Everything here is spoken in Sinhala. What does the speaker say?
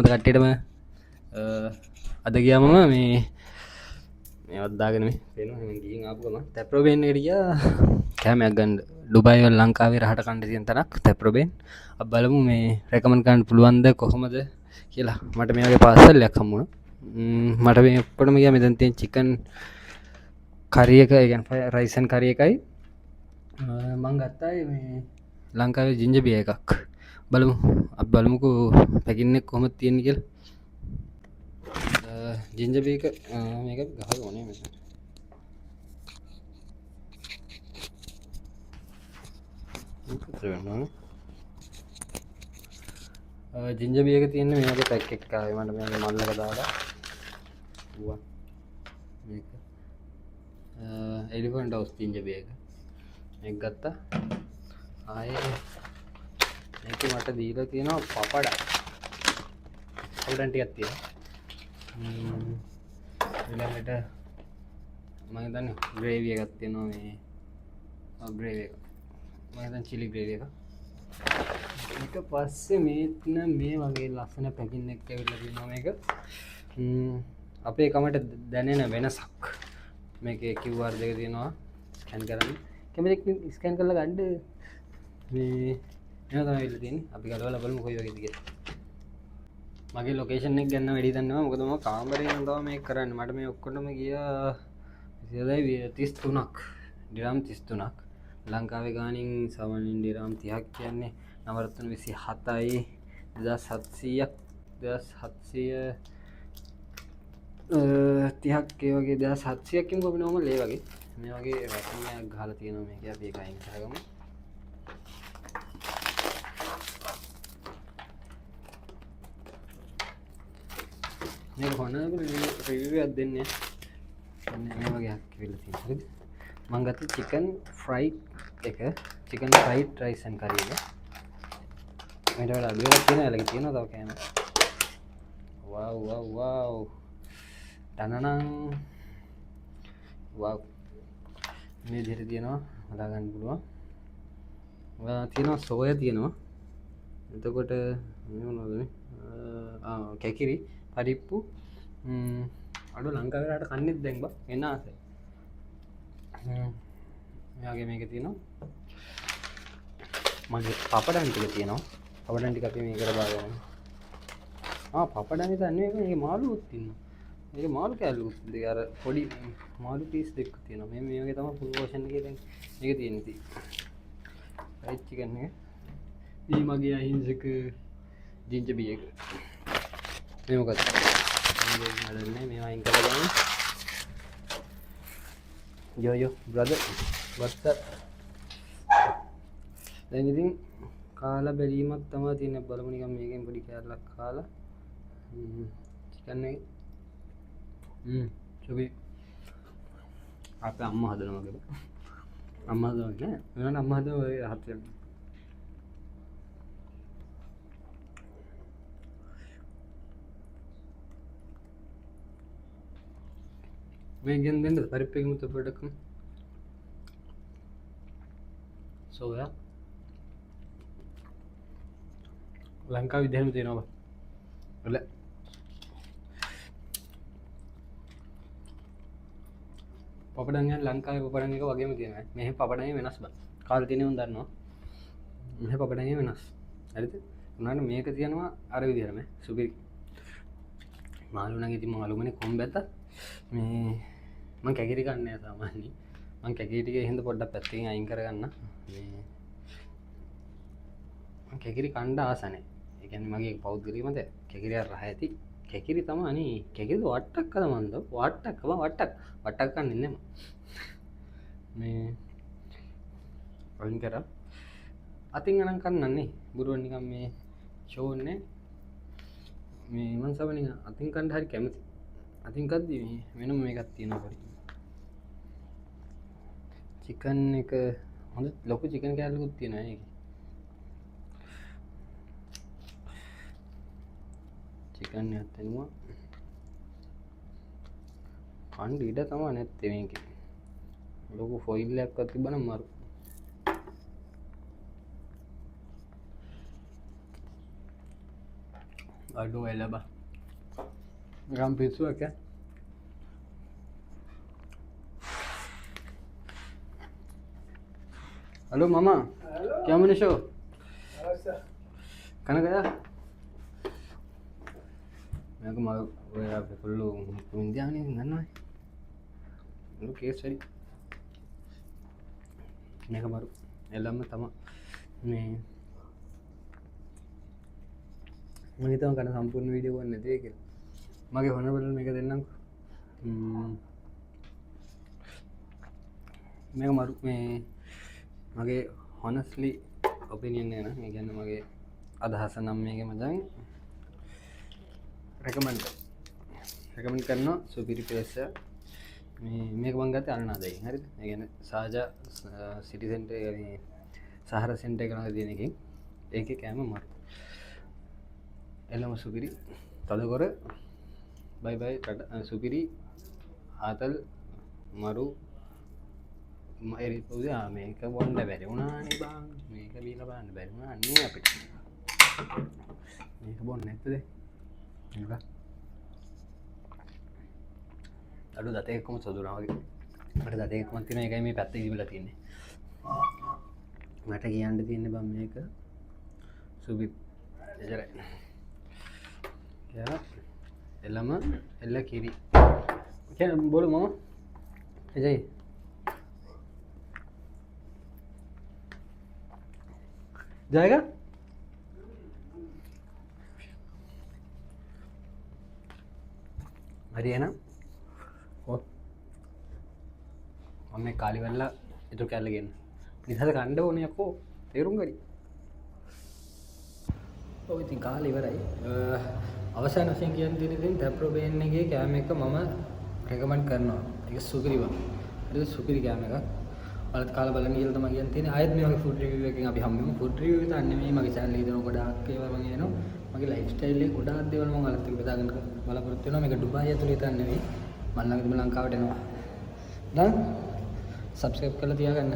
කට්ටටම අද ගියාමම මේ වත්දාගෙන ගින් ආපුගම තැප්‍රබෙන් එඩිය කෑමයක් ගන්ඩ ඩුබයිවල් ලංකාවේ රහට කණ්ඩ තියන් තරක් තැප්‍රබෙන් බලමු මේ රැකමන්කාන්න පුළුවන්ද කොහොමද කියලා මට මේගේ පාසල්ලයක් හම්මුණ මට මේ ඔක්කොටම ගිය මෙතන්තියෙන් චිකන් කරියක ගැන් රයිසන් කරියකයි මං ගත්තායි මේ ලංකාවේ ජිංජබිය එකක් බලමු බලමුකු පැකින්නෙක් කොහොම තියෙන කියල ජිංජබීක මේක ගහ ඕනේ මෙ ජිංජබියක තියන්න මේක පැක්කෙක්කාව මට මේ මල්ලක දාලා එලිෆන්ට ඔස් ජිංජබිය එක ගත්තා ආය ඒක මට දීල තියෙනවා පපඩ පවඩන්ටිකත් තියෙන ට මහිතන්න ග්‍රේවිය එකත් තියෙනවා මේ ග්‍රේව එක මහිතන් චිලි ග්‍රේව එක පස්සේ මේත්න මේ වගේ ලස්සන පැකින්න එක් ඇවිල්ල නොම එක අපේ කමට දැනෙන වෙනසක් මේක කිව්වාර් දෙක තියෙනවා ස්කැන් කරන්න කැමෙක් ස්කැන් කරල ගඩ්ඩ මේ එනතමවිල්ල තින් අපි කලවල බලමු කොයි වගේ දිග මගේ ලොකේෂන් එක ගන්න වැඩි දන්නවා මොකදම කාම්බරය දවා මේ කරන්න මට මේ ඔක්කොටම ගිය සිදයි 33ක් ඩිරම් 33ක් ලංකාවේ ගානින් සමනින් ඩිරම් 30ක් කියන්නේ නවරත්තුන 27යි 2700ක් 30ක් ඒ වගේ 1700කින් කොපි නොම ලේ වගේ මේ වගේ රැකමයක් ගහල තියෙනවා මේක අපි එක අයින් කරගමු මේ හොන රිවියක් දෙන්නේ මේ වගේ හක්විල තිහරි මංගත චිකන් ෆ්‍රයි් එක චිකන් ෆයිට් රයිසන් කරීද මට වල අඩුවක් තියෙන ඇලක තියෙන තව කෑම වව් ටනනං වව් මේ දිර තියෙනවා හදාගන්න පුළුවන් තියෙනවා සෝය තියෙනවා එතකොට නොදන කැකිරි පරිප්පු අඩු ලංකාවරට කන්නෙත් දැන්බ එන්න ආස යාගේ මේක තියෙනවා මගේ පපඩන්ටික තියෙනවා පපඩන්ටි අපි මේ කර බාගන්න පපඩනි තන්නේ ඒ මාලු උත්තින්න ඒ මාළු කෑල්ලු අර පොඩි මාළු පිස් දෙක් තියෙන මේ මේගේ තම පුල්පෝෂණ එක එක තියෙනති රයිච්චිකන්න ඒ මගේ අහිංසක ජිංච බිය එක මේමකත් නේ මේ අයින් කරගන්න යෝයෝ බ්‍රද වත්ත දැන් ඉතින් කාලා බැලීමක් තමා තියෙන බලමු නිකන් මේකෙන් පොඩි කෑල්ලක් කාලා චිකන් එක චුබි අපේ අම්මා හදනවා කියලා අම්මා හදන්නේ නෑ වෙන අම්මා හදනවා ඔය රහත් වෙන මේකෙන් දෙන්න පරිප්පු එකම තපඩක් සෝයා ලංකාව විදිහම තියෙනවා වල පපඩන් ලංකාවේ පපඩන් එක වගේම තියෙනවා මෙහෙ පපඩනේ වෙනස් බං කාල තියෙනව දන්නවා මෙහෙ පපඩනේ වෙනස් හරිද උනාට මේක තියෙනවා අර විදිහටම සුපිරි මාළු නම් ඉතින් මාළුමනේ කොම්බැත්ත මේ මං කැකිරි කන්නේ සාමාන්‍යයෙන් මං කැකිරි ටික හින්දා පොඩ්ඩක් පැත්තකින් අයින් කරගන්න මේ මං කැකිරි කණ්ඩ ආසනේ ඒ කියන්නේ මගේ පෞද්ගලික මත කැකිරි රහ ඇති කැකිරි තමයි කැකිරි වට්ටක් කද මන්ද වට්ටක් කන්නේ නෙම මේ අයින් කරා අතින් අනන් කන්නන්නේ බුරුවන් නිකන් මේ ෂෝන්නේ මේ මං සබනික අතින් කණ්ඩ හරි කැමති අතින් කද්දි වෙනම මේකක් තියෙනවා පොඩි චිකන් එක හොඳ ලොකු චිකන් කෑල්ලකුත් තියෙනවා ඒකේ චිකන් එකත් එනවා කණ්ඩ ඉඩ තමයි නැත්තේ මේකේ ලොකු ෆොයිල් එකක්වත් තිබ්බනම් මරු Aduh elah bah. Gam pisu क्या? Halo mama. Halo. क्या मैंने show? Halo, sir. Kana gaya? मैं को मार वो यार कुल्लू इंडिया नहीं नन्ना है. Lu केस सरी. मैं को मारू. එළම තමයි මේ මම හිතනවා කරන සම්පූර්ණ වීඩියෝ ගන්න නැති වෙයි කියලා. මගේ හොනරබල් මේක දෙන්නම්කෝ. මේක මරු මේ මගේ honestly opinion එක නේ. ඒ කියන්නේ මගේ අදහස නම් මේක මචං recommend කරනවා සුපිරි පේස් එක. මේක මං ගත්තේ අල්නාදයෙන්. හරිද? ඒ කියන්නේ සාජා සිටි සෙන්ටර් එක මේ සහර සෙන්ටර් එක ළඟ තියෙන එකෙන් ඒකේ කෑම මරු. එළම සුපිරි තදකොර බයි බයි සුපිරි ආතල් මරු එරිපුදා මේක බොන්න බැරි වුණානේ බං. මේක බීලා බලන්න බැරි වුණා නේ අපිට. මේක බොන්න නැත්තද? නේද? අඩු දත එකකම සොදුනා වගේ. මට දත එකකම තියෙන එකයි මේ පැත්තේ ඉවිලා තියෙන්නේ. මට කියන්න තියෙන්නේ බං මේක සුපිරි. එච්චරයි. යා එළම එල්ල කිරි. කියන බෝල මම එජයි जाएगा हरी है ना और हमें काली वाला ये तो क्या लगे निधा कांडे होने आपको तेरूंगा ඔය ඉතින් කාලේ ඉවරයි. අවසාන වශයෙන් කියන්න තියෙන ඉතින් ටැප්‍රෝබේන් එකේ කැම එක මම රෙකමන්ඩ් කරනවා. ඒක සුපිරි වා. ඒක සුපිරි කැම එකක්. ඔයාලත් කාලා බලන්න කියලා තමයි කියන්න තියෙන්නේ. ආයෙත් මේ වගේ ෆුඩ් රිවිව් එකකින් අපි හම්බෙමු. ෆුඩ් රිවිව් එක තමයි නෙමෙයි මගේ channel එකේ දෙන ගොඩාක් ඒවා මම එනවා. මගේ ලයිෆ් ස්ටයිල් එකේ ගොඩාක් දේවල් මම ඔයාලත් එක්ක බෙදාගෙන බලාපොරොත්තු වෙනවා. මේක දුබායි ඇතුලේ විතර නෙවෙයි. මම ළඟදීම ලංකාවට එනවා. දැන් subscribe කරලා තියාගන්න.